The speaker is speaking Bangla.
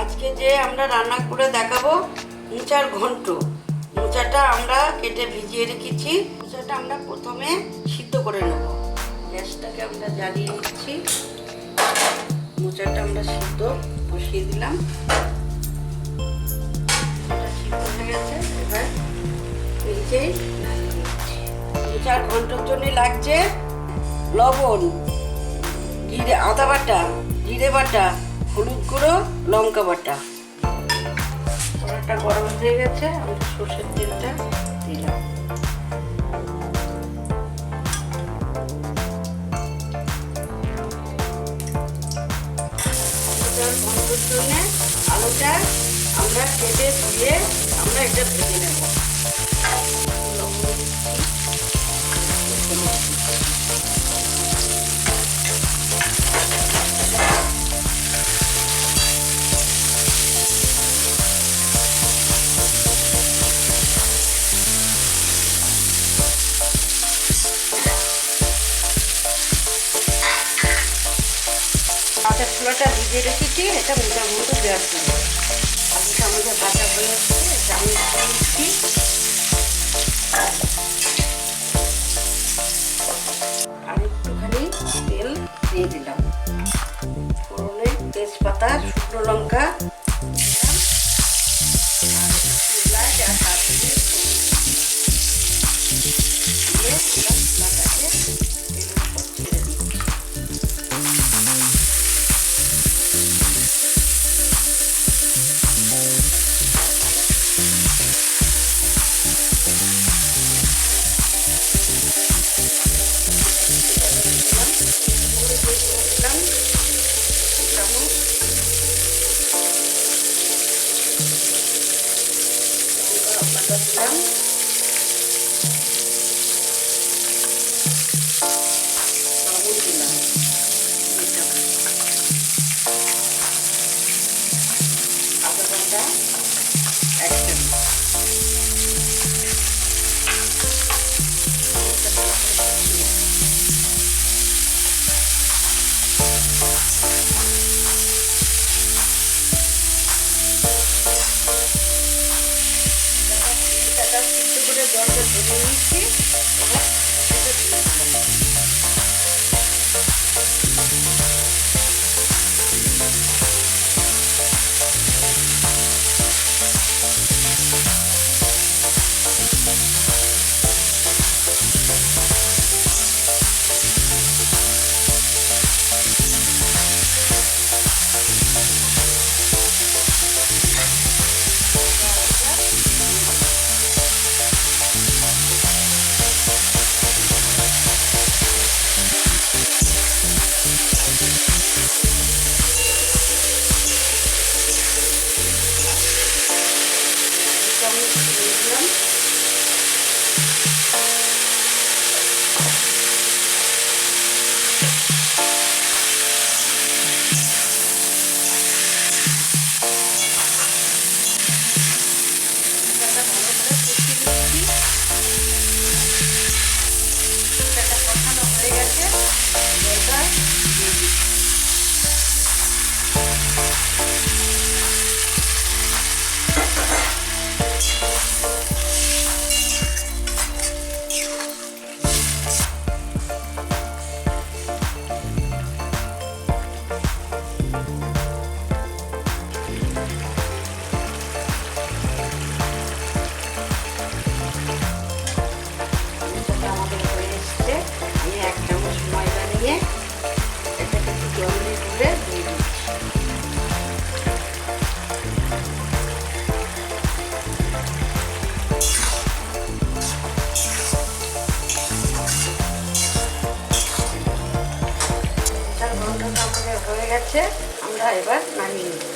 আজকে যে আমরা রান্না করে দেখাবো মোচার ঘন্ট। মোচাটা আমরা কেটে ভিজিয়ে রেখেছি। মোচাটা আমরা প্রথমে সিদ্ধ করে নেব। গ্যাসটাকে আমরা জ্বালিয়ে নিচ্ছি। মোচাটা আমরা সিদ্ধ বসিয়ে দিলাম। সিদ্ধ হয়ে গেছে, এবার নিজেই মোচার ঘন্টর জন্য লাগছে লবণ, জিরে, আদা বাটা, জিরে বাটা, হলুদ গুঁড়ো, লঙ্কা বাটা। কড়াটা গরম হয়ে গেছে, আমি সর্ষের তেলটা দিলাম। ঘন্টর জন্য আলুটা আমরা কেটে ধুয়ে আমরা এটা ভেজে নেব। আটা ছোলাটা ভিজে রেখেছি, এটা মোচার ঘন্ট দেওয়ার জন্য। আলুটা আমাদের ভাজা হয়ে যাচ্ছে, এটা আমি দিচ্ছি। আর একটুখানি তেল দিয়ে দিলাম। ফোড়নে তেজপাতা, শুকনো লঙ্কা দিলাম, আর এলাচ আর দারচিনি দিয়ে দিলাম। মশলাটাকে তেলের উপর ছেড়ে দিচ্ছি। জলটা ধরে নিচ্ছি, এবার এটা দিয়ে দিলাম। হয়ে গেছে, আমরা এবার নামিয়ে নেব।